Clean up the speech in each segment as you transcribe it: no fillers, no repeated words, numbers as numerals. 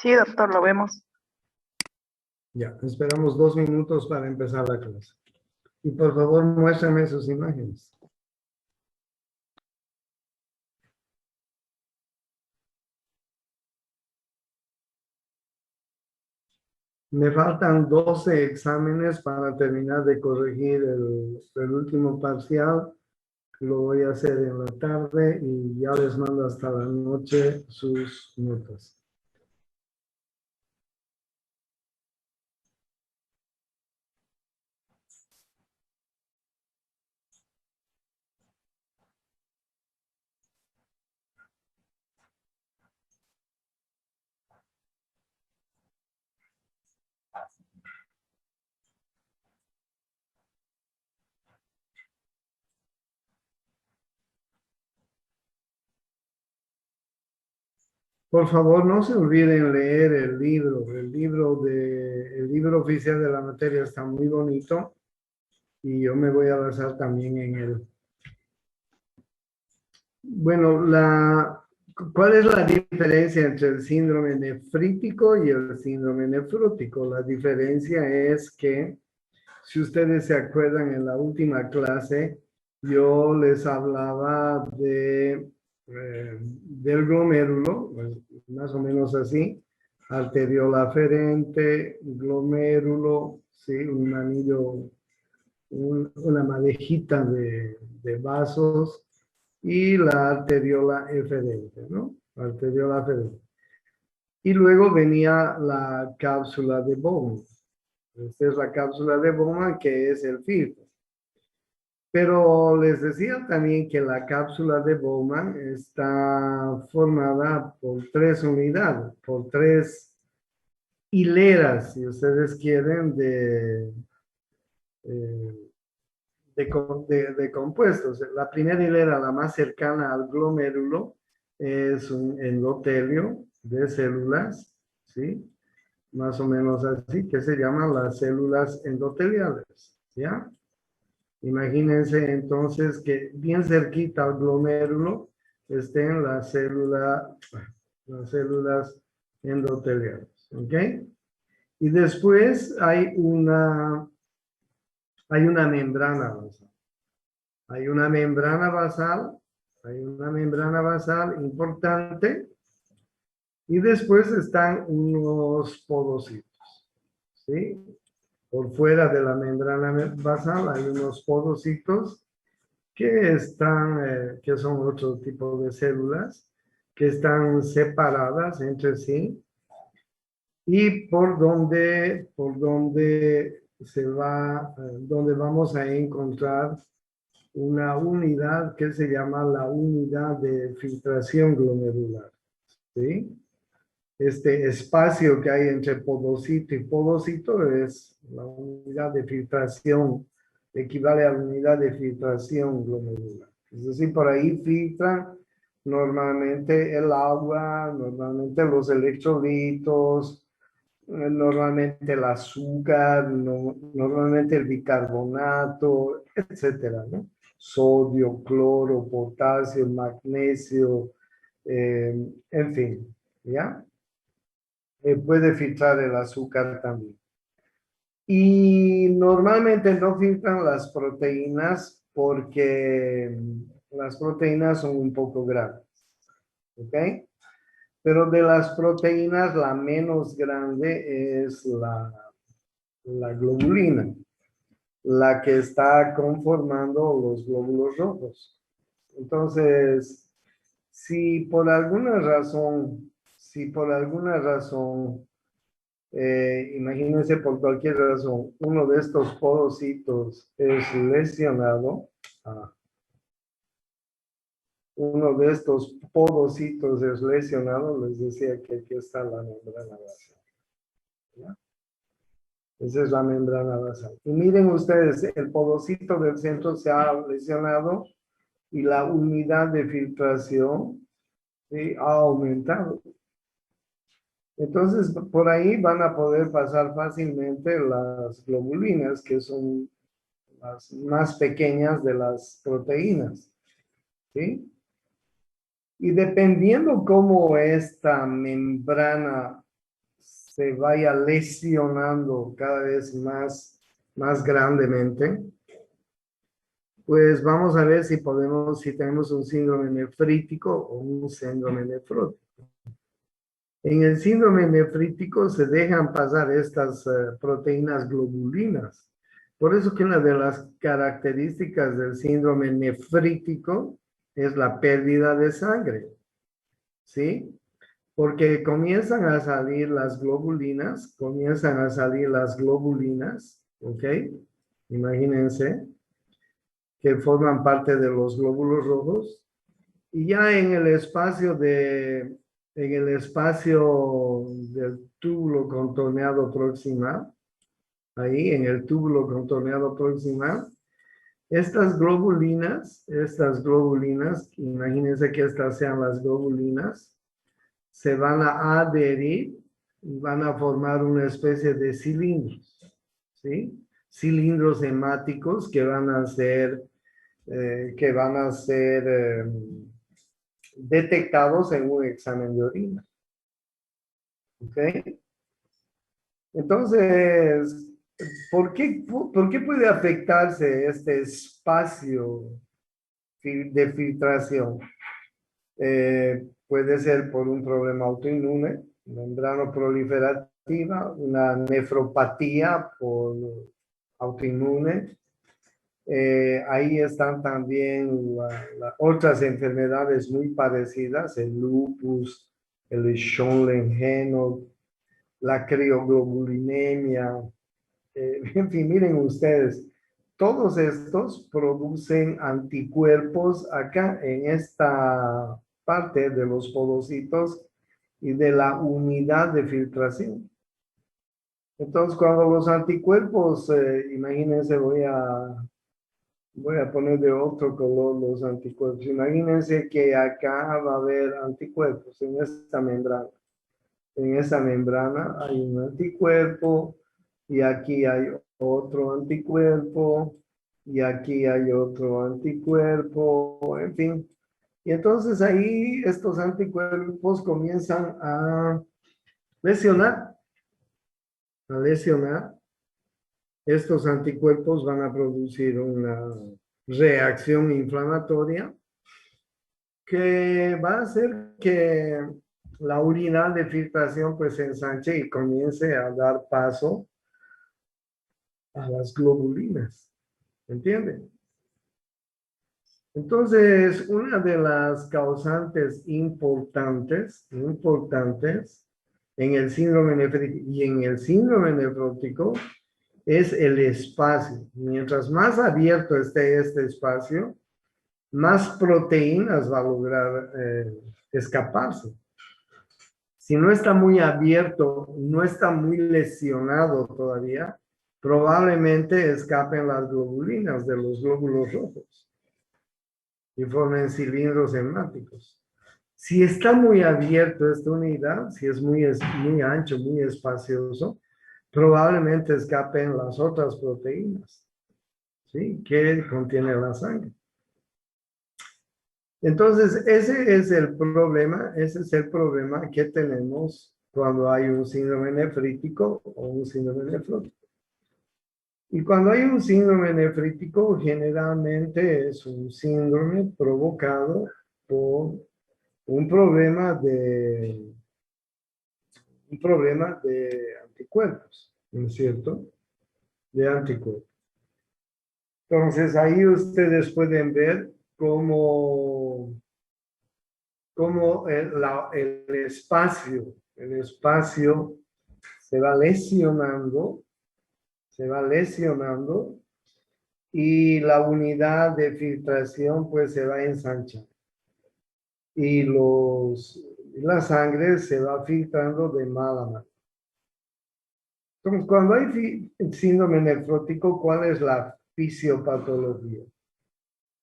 Sí, doctor, lo vemos. Ya, esperamos 2 minutos para empezar la clase. Y por favor, muéstrenme sus imágenes. Me faltan 12 exámenes para terminar de corregir el último parcial. Lo voy a hacer en la tarde y ya les mando hasta la noche sus notas. Por favor, no se olviden leer el libro. El libro oficial de la materia está muy bonito y yo me voy a basar también en él. Bueno, ¿cuál es la diferencia entre el síndrome nefrítico y el síndrome nefrótico? La diferencia es que, si ustedes se acuerdan, en la última clase yo les hablaba del glomérulo, pues, más o menos así, arteriola aferente, glomérulo, ¿sí? Un anillo, una madejita de vasos y la arteriola eferente, ¿no? Arteriola eferente. Y luego venía la cápsula de Bowman. Esta es la cápsula de Bowman, que es el filtro. Pero les decía también que la cápsula de Bowman está formada por 3 unidades, por 3 hileras, si ustedes quieren, de compuestos. La primera hilera, la más cercana al glomérulo, es un endotelio de células, ¿sí? Más o menos así, que se llaman las células endoteliales, ¿ya? Imagínense entonces que bien cerquita al glomérulo estén las células endoteliales, ¿ok? Y después hay una membrana basal. Hay una membrana basal importante y después están unos podocitos, ¿sí? Por fuera de la membrana basal hay unos podocitos que son otro tipo de células que están separadas entre sí y donde vamos a encontrar una unidad que se llama la unidad de filtración glomerular, ¿sí? Este espacio que hay entre podocito y podocito es la unidad de filtración, equivale a la unidad de filtración glomerular. Es decir, por ahí filtra normalmente el agua, normalmente los electrolitos, normalmente el azúcar, normalmente el bicarbonato, etcétera, ¿no? Sodio, cloro, potasio, magnesio, en fin, ¿ya? Puede filtrar el azúcar también. Y normalmente no filtran las proteínas porque las proteínas son un poco grandes, ¿ok? Pero de las proteínas, la menos grande es la globulina, la que está conformando los glóbulos rojos. Entonces, si por alguna razón, imagínense por cualquier razón, uno de estos podocitos es lesionado, les decía que aquí está la membrana basal, ¿ya? Esa es la membrana basal. Y miren ustedes, el podocito del centro se ha lesionado y la unidad de filtración, ¿sí?, ha aumentado. Entonces, por ahí van a poder pasar fácilmente las globulinas, que son las más pequeñas de las proteínas, ¿sí? Y dependiendo cómo esta membrana se vaya lesionando cada vez más grandemente, pues vamos a ver si tenemos un síndrome nefrítico o un síndrome nefrótico. En el síndrome nefrítico se dejan pasar estas proteínas globulinas. Por eso que una de las características del síndrome nefrítico es la pérdida de sangre, ¿sí? Porque comienzan a salir las globulinas, ¿ok? Imagínense que forman parte de los glóbulos rojos y ya en el espacio del túbulo contorneado proximal, ahí en el túbulo contorneado proximal, estas globulinas, imagínense que estas sean las globulinas, se van a adherir y van a formar una especie de cilindros, ¿sí? Cilindros hemáticos que van a ser detectados en un examen de orina. ¿Ok? Entonces, ¿por qué puede afectarse este espacio de filtración? Puede ser por un problema autoinmune, membrana proliferativa, una nefropatía por autoinmune. Ahí están también otras enfermedades muy parecidas, el lupus, el Schönlein-Henoch, la crioglobulinemia. En fin, miren ustedes, todos estos producen anticuerpos acá en esta parte de los podocitos y de la unidad de filtración. Entonces, cuando los anticuerpos, imagínense, voy a poner de otro color los anticuerpos. Imagínense que acá va a haber anticuerpos en esta membrana. En esa membrana hay un anticuerpo y aquí hay otro anticuerpo y aquí hay otro anticuerpo, en fin. Y entonces ahí estos anticuerpos comienzan a lesionar, Estos anticuerpos van a producir una reacción inflamatoria que va a hacer que la urina de filtración pues se ensanche y comience a dar paso a las globulinas. ¿Entienden? Entonces, una de las causantes importantes en el síndrome nefrítico y en el síndrome nefrótico es el espacio. Mientras más abierto esté este espacio, más proteínas va a lograr escaparse. Si no está muy abierto, no está muy lesionado todavía, probablemente escapen las globulinas de los glóbulos rojos y formen cilindros hemáticos. Si está muy abierto esta unidad, si es muy ancho, muy espacioso, probablemente escapen las otras proteínas, ¿sí? Que contiene la sangre. Entonces, ese es el problema que tenemos cuando hay un síndrome nefrítico o un síndrome nefrótico. Y cuando hay un síndrome nefrítico, generalmente es un síndrome provocado por un problema de anticuerpos, ¿no es cierto? De anticuerpos. Entonces, ahí ustedes pueden ver cómo el espacio se va lesionando y la unidad de filtración pues se va a ensanchar. Y la sangre se va filtrando de mala manera. Entonces, cuando hay síndrome nefrótico, ¿cuál es la fisiopatología?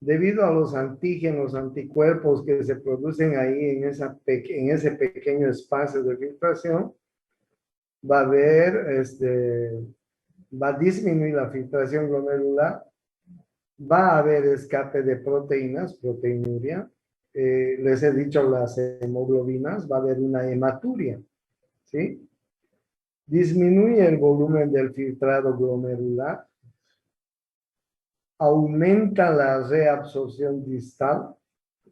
Debido a los antígenos, anticuerpos que se producen ahí en ese pequeño espacio de filtración, va a disminuir la filtración glomerular, va a haber escape de proteínas, proteinuria, les he dicho las hemoglobinas, va a haber una hematuria, ¿sí? disminuye el volumen del filtrado glomerular, aumenta la reabsorción distal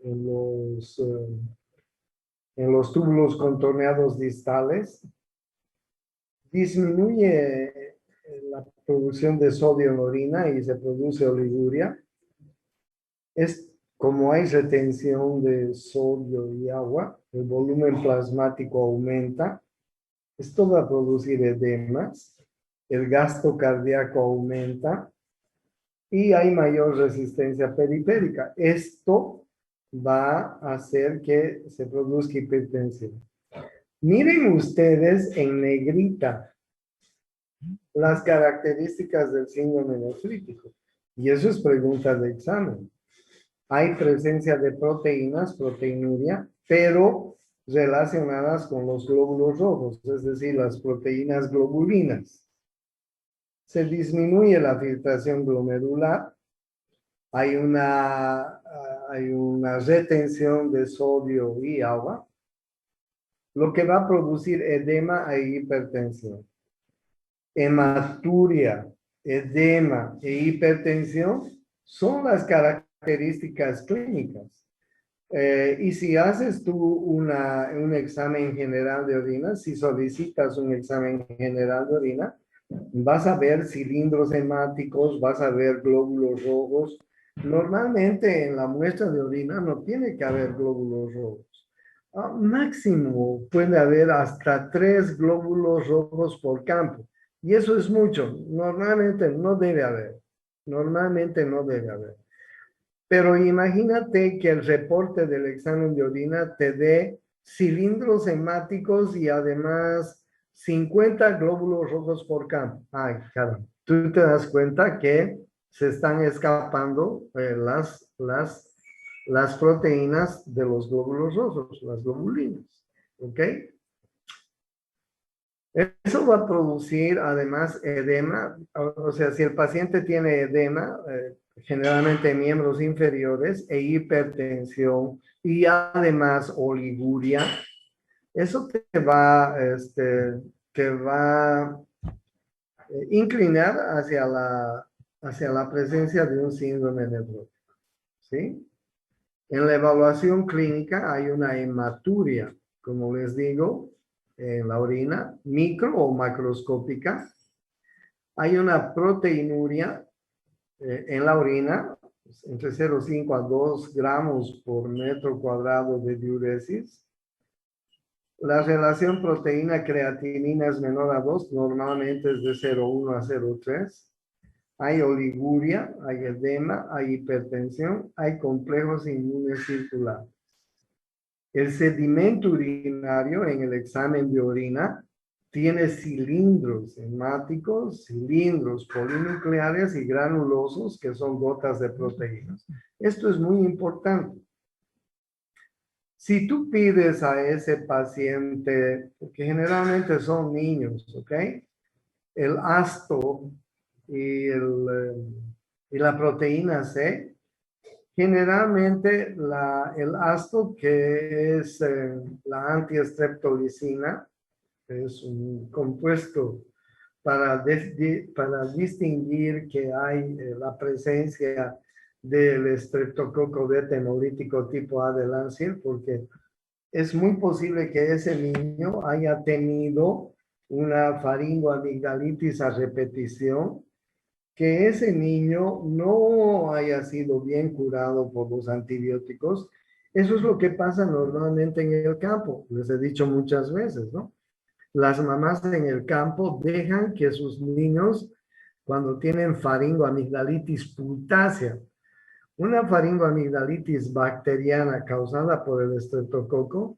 en los túbulos contorneados distales, disminuye la producción de sodio en orina y se produce oliguria. Como hay retención de sodio y agua, el volumen plasmático aumenta. Esto va a producir edemas, el gasto cardíaco aumenta y hay mayor resistencia periférica. Esto va a hacer que se produzca hipertensión. Miren ustedes en negrita las características del síndrome nefrítico. Y eso es pregunta de examen. Hay presencia de proteínas, proteinuria, pero relacionadas con los glóbulos rojos, es decir, las proteínas globulinas. Se disminuye la filtración glomerular, hay una retención de sodio y agua, lo que va a producir edema e hipertensión. Hematuria, edema e hipertensión son las características clínicas. Y si haces tú un examen general de orina, si solicitas un examen general de orina, vas a ver cilindros hemáticos, vas a ver glóbulos rojos. Normalmente en la muestra de orina no tiene que haber glóbulos rojos. Máximo puede haber hasta 3 glóbulos rojos por campo. Y eso es mucho. Normalmente no debe haber. Normalmente no debe haber. Pero imagínate que el reporte del examen de orina te dé cilindros hemáticos y además 50 glóbulos rojos por campo. Ay, caramba. Tú te das cuenta que se están escapando las proteínas de los glóbulos rojos, las globulinas. ¿Ok? Eso va a producir además edema, o sea, si el paciente tiene edema, generalmente miembros inferiores e hipertensión y además oliguria, eso te va a inclinar hacia la presencia de un síndrome nefrótico, ¿sí? En la evaluación clínica hay una hematuria, como les digo, en la orina, micro o macroscópica. Hay una proteinuria en la orina, entre 0,5 a 2 gramos por metro cuadrado de diuresis. La relación proteína-creatinina es menor a 2, normalmente es de 0,1 a 0,3. Hay oliguria, hay edema, hay hipertensión, hay complejos inmunes circulares. El sedimento urinario en el examen de orina tiene cilindros hemáticos, cilindros polinucleares y granulosos que son gotas de proteínas. Esto es muy importante. Si tú pides a ese paciente, porque generalmente son niños, ¿ok? El ácido y la proteína C, generalmente el ácido, que es la antiestreptolicina, es un compuesto para distinguir que hay la presencia del estreptococo beta hemolítico tipo A de Landser, porque es muy posible que ese niño haya tenido una faringoamigdalitis a repetición, que ese niño no haya sido bien curado por los antibióticos. Eso es lo que pasa normalmente en el campo, les he dicho muchas veces, ¿no? Las mamás en el campo dejan que sus niños, cuando tienen faringoamigdalitis putácea, una faringoamigdalitis bacteriana causada por el estreptococo,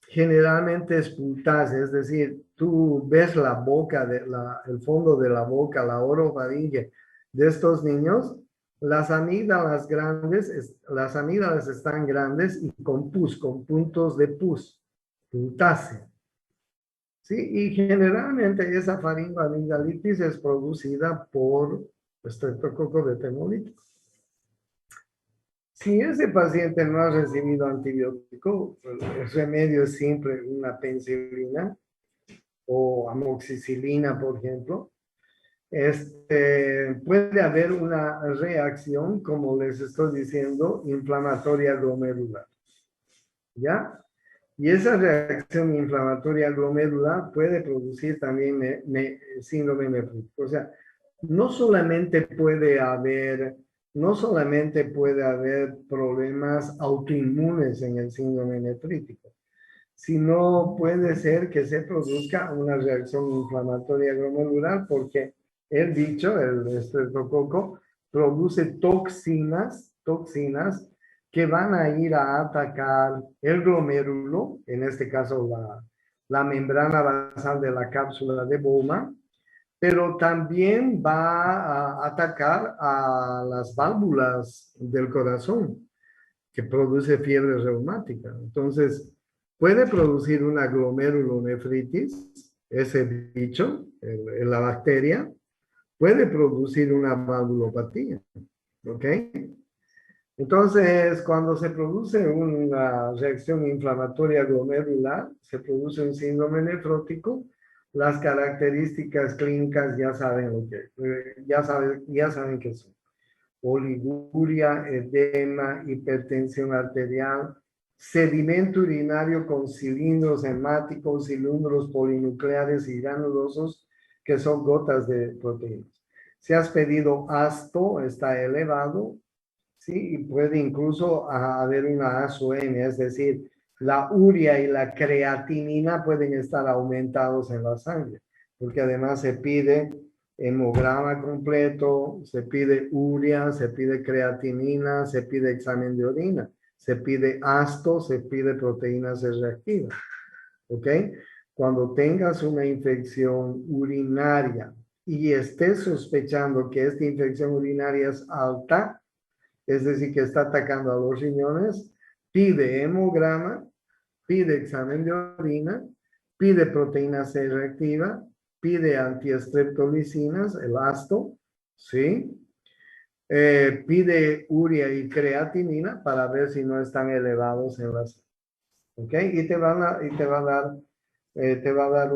generalmente es putácea, es decir, tú ves la boca, el fondo de la boca, la orofaringe de estos niños, las amígdalas están grandes y con pus, con puntos de pus, putácea. ¿Sí? Y generalmente esa faringoamigdalitis es producida por estreptococo beta hemolítico. Si ese paciente no ha recibido antibiótico, el remedio es simple, una penicilina. o amoxicilina, por ejemplo, puede haber una reacción, como les estoy diciendo, inflamatoria glomerular. ¿Ya? Y esa reacción inflamatoria glomerular puede producir también síndrome nefrítico. O sea, no solamente puede haber, no solamente puede haber problemas autoinmunes en el síndrome nefrítico, sino puede ser que se produzca una reacción inflamatoria glomerular porque el bicho, el estreptococo, produce toxinas que van a ir a atacar el glomérulo, en este caso la membrana basal de la cápsula de Bowman, pero también va a atacar a las válvulas del corazón, que produce fiebre reumática. Entonces, puede producir una glomerulonefritis, ese bicho, la bacteria, puede producir una valvulopatía, ¿ok? Entonces, cuando se produce una reacción inflamatoria glomerular, se produce un síndrome nefrótico, las características clínicas ya saben lo que, ya saben qué son. Oliguria, edema, hipertensión arterial, sedimento urinario con cilindros hemáticos, cilindros polinucleares y granulosos, que son gotas de proteínas. Si has pedido ácido, está elevado, ¿sí? Y puede incluso haber una azoemia, es decir, la urea y la creatinina pueden estar aumentados en la sangre, porque además se pide hemograma completo, se pide urea, se pide creatinina, se pide examen de orina, se pide ácido, se pide proteínas C reactivas, ¿ok? Cuando tengas una infección urinaria y estés sospechando que esta infección urinaria es alta, es decir, que está atacando a los riñones, pide hemograma, pide examen de orina, pide proteína C reactiva, pide antiestreptolicinas, el ácido, ¿sí? Pide urea y creatinina para ver si no están elevados en las, ¿ok? Y te va a dar,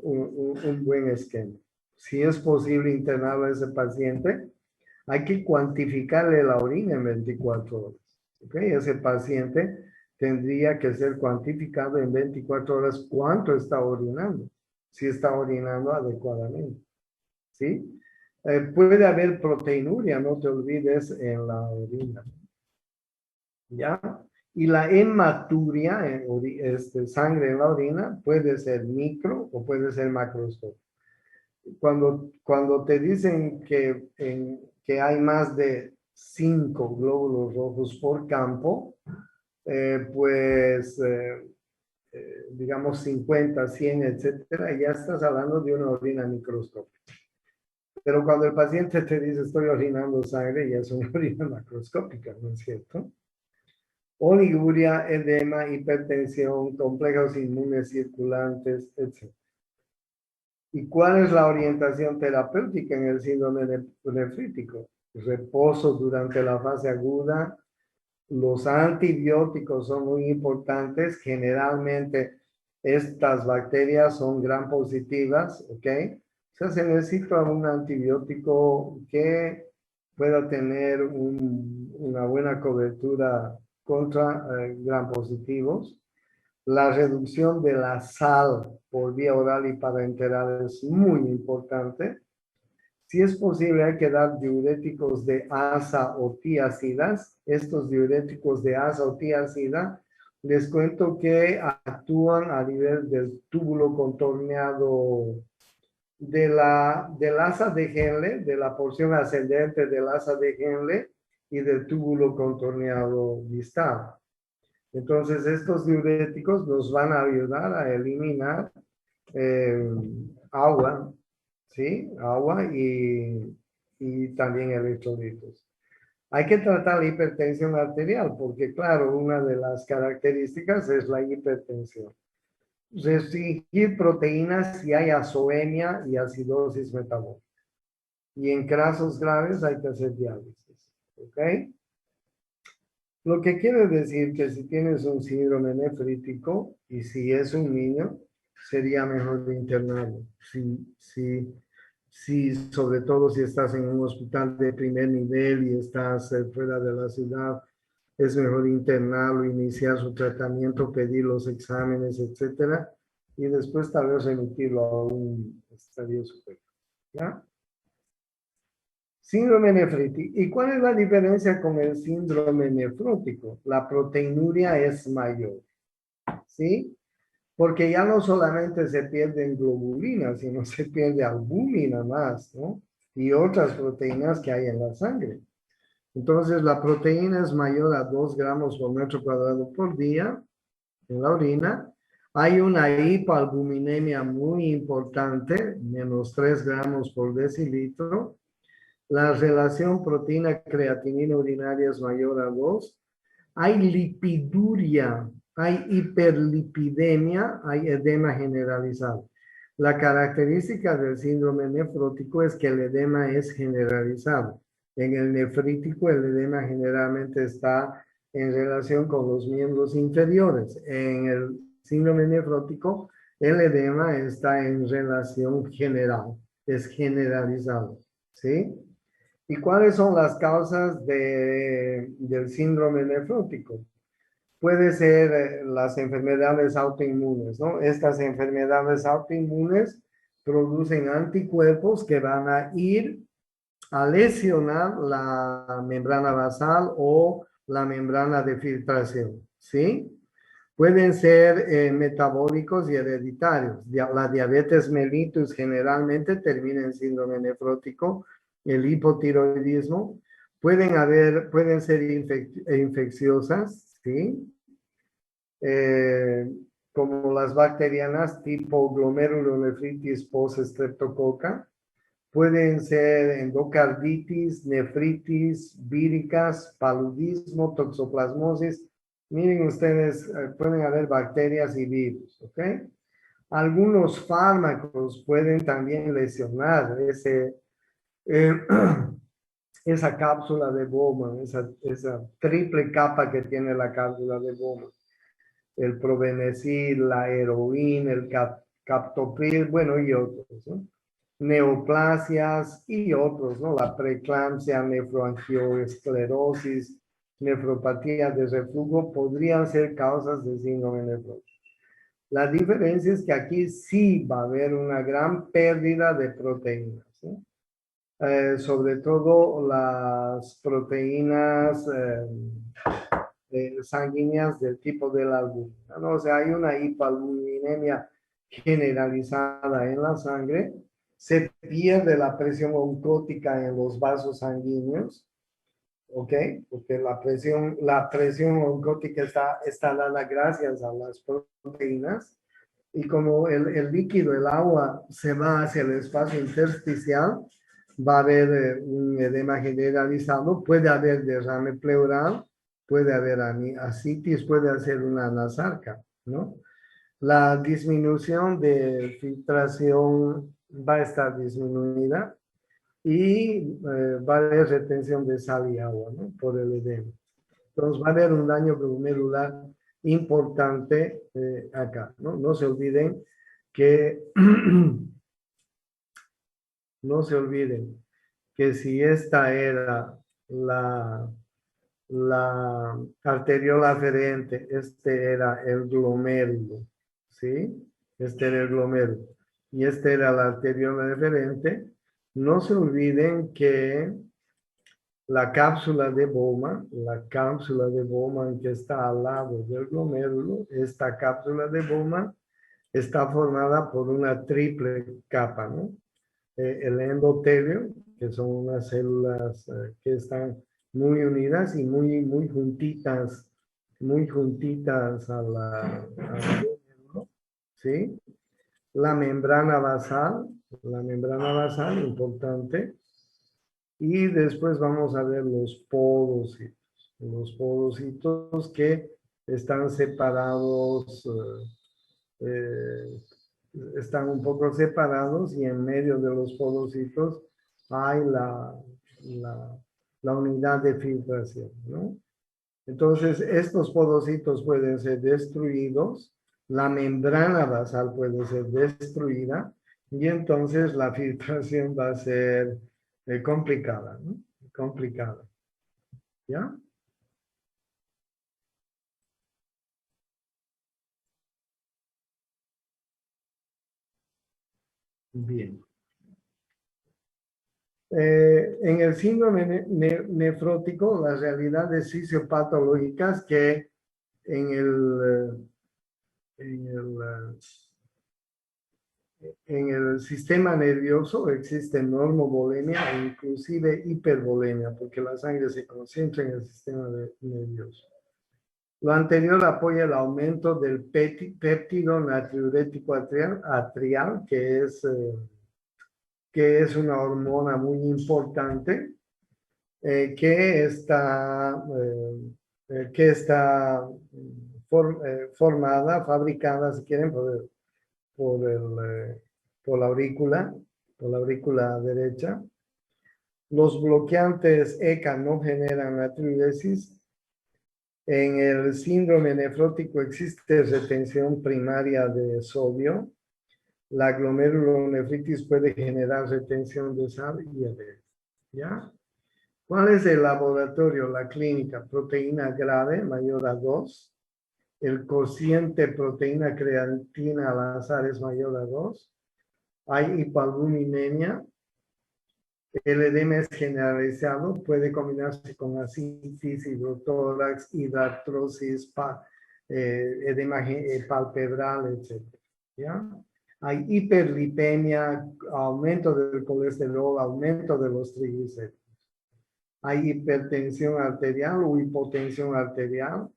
un buen esquema. Si es posible internar a ese paciente, hay que cuantificarle la orina en 24 horas. ¿Okay? Ese paciente tendría que ser cuantificado en 24 horas cuánto está orinando, si está orinando adecuadamente. ¿Sí? Puede haber proteinuria, no te olvides, en la orina. ¿Ya? Y la hematuria, sangre en la orina, puede ser micro o puede ser macroscópica. Cuando te dicen que hay más de 5 glóbulos rojos por campo, digamos 50, 100, etcétera, ya estás hablando de una orina microscópica. Pero cuando el paciente te dice estoy orinando sangre, ya es una orina macroscópica, ¿no es cierto? Oliguria, edema, hipertensión, complejos inmunes circulantes, etc. ¿Y cuál es la orientación terapéutica en el síndrome nefrítico? Reposo durante la fase aguda. Los antibióticos son muy importantes. Generalmente estas bacterias son gram positivas, ¿ok? O sea, se necesita un antibiótico que pueda tener una buena cobertura contra gram positivos. La reducción de la sal por vía oral y parenteral es muy importante. Si es posible, hay que dar diuréticos de asa o tiazidas. Estos diuréticos de asa o tiazida, les cuento que actúan a nivel del túbulo contorneado del asa de Henle, de la porción ascendente del asa de Henle y del túbulo contorneado distal. Entonces, estos diuréticos nos van a ayudar a eliminar agua, ¿sí? Agua y también electrolitos. Hay que tratar la hipertensión arterial porque, claro, una de las características es la hipertensión. Restringir proteínas si hay azoemia y acidosis metabólica. Y en casos graves hay que hacer diálisis, ¿ok? Lo que quiere decir que si tienes un síndrome nefrítico y si es un niño, sería mejor internarlo. Sobre todo si estás en un hospital de primer nivel y estás fuera de la ciudad, es mejor internarlo, iniciar su tratamiento, pedir los exámenes, etcétera, y después tal vez remitirlo a un estadio superior. ¿Ya? Síndrome nefrítico. ¿Y cuál es la diferencia con el síndrome nefrótico? La proteinuria es mayor, ¿sí? Porque ya no solamente se pierden globulinas, sino se pierde albúmina más, ¿no? Y otras proteínas que hay en la sangre. Entonces, la proteína es mayor a 2 gramos por metro cuadrado por día en la orina. Hay una hipoalbuminemia muy importante, menos 3 gramos por decilitro. La relación proteína-creatinina urinaria es mayor a 2. Hay lipiduria, hay hiperlipidemia, hay edema generalizado. La característica del síndrome nefrótico es que el edema es generalizado. En el nefrítico, el edema generalmente está en relación con los miembros inferiores. En el síndrome nefrótico, el edema está en relación general, es generalizado, ¿sí? ¿Y cuáles son las causas del síndrome nefrótico? Puede ser las enfermedades autoinmunes, ¿no? Estas enfermedades autoinmunes producen anticuerpos que van a ir a lesionar la membrana basal o la membrana de filtración, ¿sí? Pueden ser metabólicos y hereditarios. La diabetes mellitus generalmente termina en síndrome nefrótico, el hipotiroidismo. Pueden ser infecciosas, ¿sí? Como las bacterianas tipo glomerulonefritis post-streptococa. Pueden ser endocarditis, nefritis, víricas, paludismo, toxoplasmosis. Miren ustedes, pueden haber bacterias y virus, ¿ok? Algunos fármacos pueden también lesionar eh, esa cápsula de Bowman, esa triple capa que tiene la cápsula de Bowman. El probenecid, la heroína, el captopril, bueno, y otros, ¿no? Neoplasias y otros, ¿no? La preeclampsia, nefroangioesclerosis, nefropatía de reflujo podrían ser causas de síndrome nefrótico. La diferencia es que aquí sí va a haber una gran pérdida de proteínas, ¿sí? Sobre todo las proteínas sanguíneas del tipo de la albúmina, ¿no? O sea, hay una hipoalbuminemia generalizada en la sangre, se pierde la presión oncótica en los vasos sanguíneos, ¿ok? Porque la presión oncótica está dada gracias a las proteínas, y como el líquido, el agua, se va hacia el espacio intersticial, va a haber un edema generalizado, puede haber derrame pleural, puede haber ascitis, puede hacer una anasarca, ¿no? La disminución de filtración va a estar disminuida y va a haber retención de sal y agua, ¿no? Por el edema. Entonces va a haber un daño glomerular importante acá, ¿no? No se olviden que no se olviden que si esta era la arteriola aferente, este era el glomérulo, ¿sí? Este era el glomérulo. Y este era la arteriola deferente. No se olviden que la cápsula de Bowman que está al lado del glomérulo, esta cápsula de Bowman está formada por una triple capa, ¿no? El endotelio, que son unas células que están muy unidas y muy juntitas al glomérulo, ¿sí? La membrana basal, importante. Y después vamos a ver los podocitos que están separados, están un poco separados, y en medio de los podocitos hay la unidad de filtración, ¿no? Entonces, estos podocitos pueden ser destruidos la membrana basal puede ser destruida y entonces la filtración va a ser complicada, ¿no? Complicada, ¿ya? Bien. En el síndrome nefrótico, las realidades fisiopatológicas que en en el, en el sistema nervioso existe normovolemia e inclusive hipervolemia, porque la sangre se concentra en el sistema nervioso. Lo anterior apoya el aumento del péptido natriurético atrial, que es una hormona muy importante que está formada, fabricada, si quieren, por, por por la aurícula derecha. Los bloqueantes ECA no generan natriuresis. En el síndrome nefrótico existe retención primaria de sodio. La glomerulonefritis puede generar retención de sal y de, ¿ya? ¿Cuál es el laboratorio? La clínica, proteína grave mayor a 2. El cociente proteína creatina al azar es mayor a 2. Hay hipoalbuminemia. El edema es generalizado, puede combinarse con ascitis, hidrotórax, hidratrosis, edema palpebral, etc. ¿Ya? Hay hiperlipemia, aumento del colesterol, aumento de los triglicéridos. Hay hipertensión arterial o hipotensión arterial.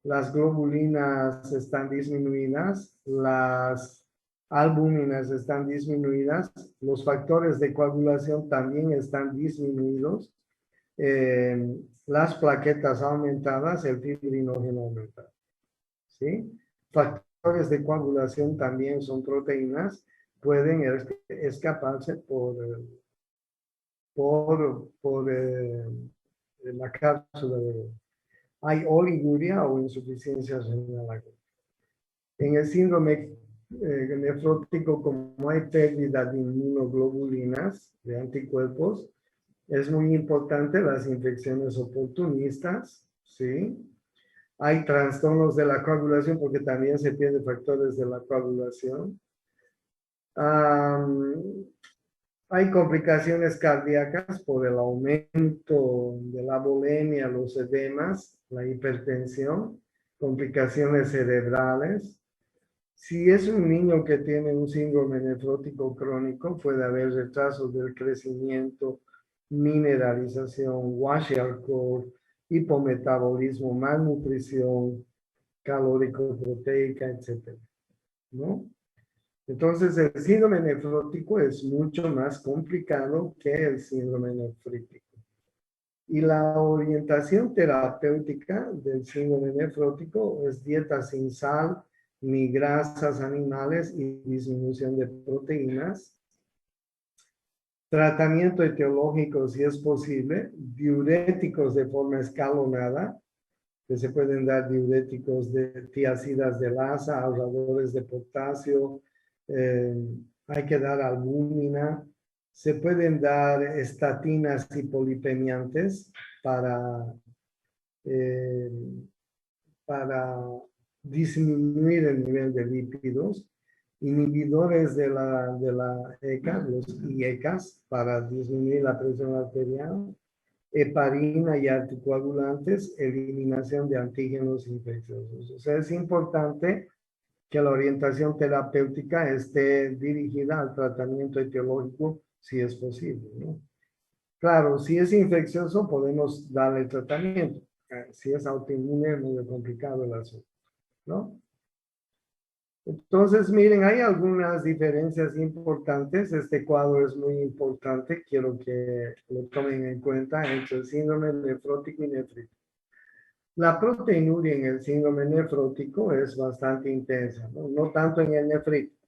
Las globulinas están disminuidas, las albúminas están disminuidas, los factores de coagulación también están disminuidos, las plaquetas aumentadas, el fibrinógeno aumentado. ¿Sí? Factores de coagulación también son proteínas, pueden escaparse por la cápsula de... Hay oliguria o insuficiencia renal. En el síndrome nefrótico, como hay pérdida de inmunoglobulinas, de anticuerpos, es muy importante las infecciones oportunistas, ¿sí? Hay trastornos de la coagulación porque también se pierden factores de la coagulación. Hay complicaciones cardíacas por el aumento de la bulimia, los edemas, la hipertensión, complicaciones cerebrales. Si es un niño que tiene un síndrome nefrótico crónico, puede haber retrasos del crecimiento, mineralización, kwashiorkor, hipometabolismo, malnutrición, calórico-proteica, etc. ¿No? Entonces, el síndrome nefrótico es mucho más complicado que el síndrome nefrítico. Y la orientación terapéutica del síndrome nefrótico es dieta sin sal, ni grasas animales y disminución de proteínas. Tratamiento etiológico, si es posible, diuréticos de forma escalonada, que se pueden dar diuréticos de tiacidas de lasa, ahorradores de potasio, hay que dar albúmina, se pueden dar estatinas hipolipemiantes para, eh, para disminuir el nivel de lípidos, inhibidores de la ECA, los IECAS, para disminuir la presión arterial, heparina y anticoagulantes, eliminación de antígenos infecciosos. O sea, es importante que la orientación terapéutica esté dirigida al tratamiento etiológico si es posible, ¿no? Claro, si es infeccioso podemos darle tratamiento. Si es autoinmune es medio complicado el asunto, ¿no? Entonces, miren, hay algunas diferencias importantes. Este cuadro es muy importante. Quiero que lo tomen en cuenta entre el síndrome nefrótico y nefrítico. La proteinuria en el síndrome nefrótico es bastante intensa, ¿no? No tanto en el nefrítico.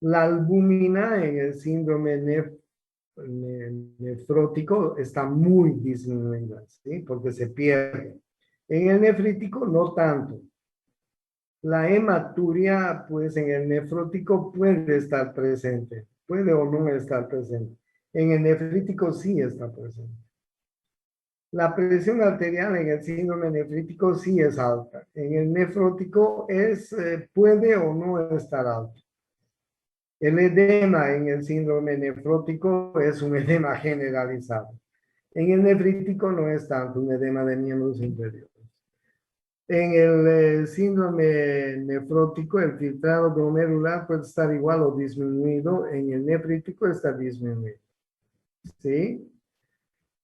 La albúmina en el síndrome nefrótico está muy disminuida, ¿sí? Porque se pierde. En el nefrítico no tanto. La hematuria, pues en el nefrótico puede estar presente, puede o no estar presente. En el nefrítico sí está presente. La presión arterial en el síndrome nefrítico sí es alta. En el nefrótico puede o no estar alta. El edema en el síndrome nefrótico es un edema generalizado. En el nefrítico no es tanto un edema de miembros inferiores. En el síndrome nefrótico, el filtrado glomerular puede estar igual o disminuido. En el nefrítico está disminuido. ¿Sí?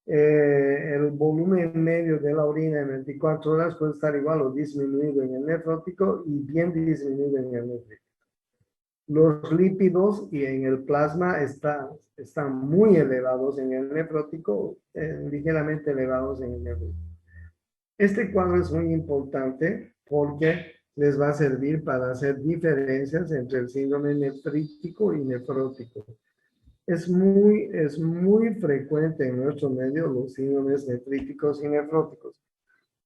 El volumen medio de la orina en 24 horas puede estar igual o disminuido en el nefrótico y bien disminuido en el nefrítico. Los lípidos y en el plasma están muy elevados en el nefrótico, ligeramente elevados en el nefrítico. Este cuadro es muy importante porque les va a servir para hacer diferencias entre el síndrome nefrítico y nefrótico. Es muy frecuente en nuestro medio los síndromes nefríticos y nefróticos.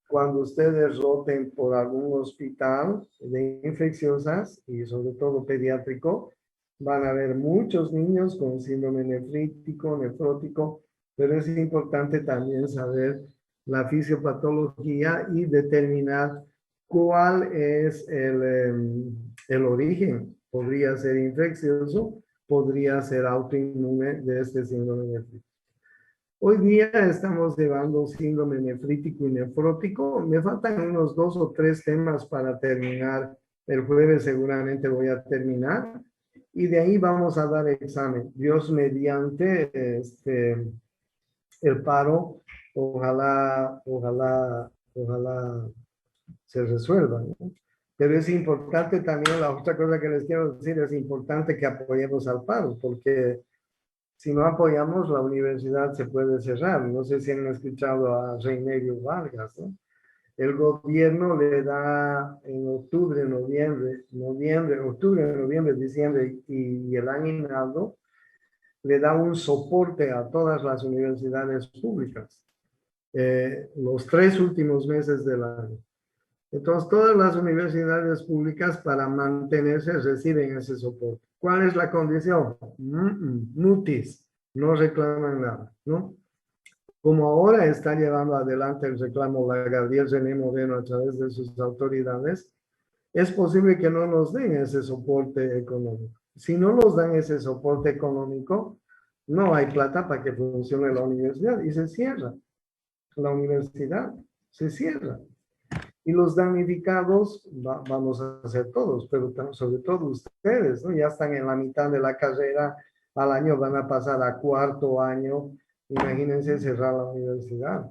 Cuando ustedes roten por algún hospital de infecciosas y sobre todo pediátrico, van a ver muchos niños con síndrome nefrítico, nefrótico, pero es importante también saber la fisiopatología y determinar cuál es el origen. Podría ser infeccioso, podría ser autoinmune de este síndrome nefrítico. Hoy día estamos llevando síndrome nefrítico y nefrótico. Me faltan unos 2 o 3 temas para terminar. El jueves seguramente voy a terminar. Y de ahí vamos a dar examen. Dios mediante el paro, ojalá se resuelva, ¿no? Pero es importante también, la otra cosa que les quiero decir, es importante que apoyemos al paro, porque si no apoyamos, la universidad se puede cerrar. No sé si han escuchado a Reinelio Vargas, ¿no? El gobierno le da en octubre, noviembre, diciembre y el aguinaldo, le da un soporte a todas las universidades públicas, los 3 últimos meses del año. Entonces, todas las universidades públicas para mantenerse reciben ese soporte. ¿Cuál es la condición? Mutis, no reclaman nada, ¿no? Como ahora está llevando adelante el reclamo la Gabriel René Moreno a través de sus autoridades, es posible que no nos den ese soporte económico. Si no nos dan ese soporte económico, no hay plata para que funcione la universidad y se cierra. La universidad se cierra. Y los damnificados vamos a ser todos, pero sobre todo ustedes, ¿no? Ya están en la mitad de la carrera, al año van a pasar a 4º año, imagínense cerrar la universidad.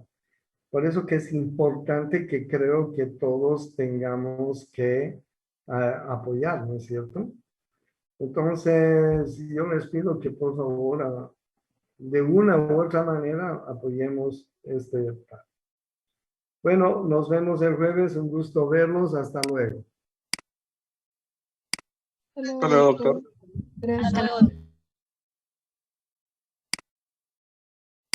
Por eso que es importante que creo que todos tengamos que apoyar, ¿no es cierto? Entonces, yo les pido que por favor, de una u otra manera, apoyemos este. Bueno, nos vemos el jueves. Un gusto verlos. Hasta luego. Hasta luego, Hasta luego, doctor. doctor. Gracias. Hasta luego.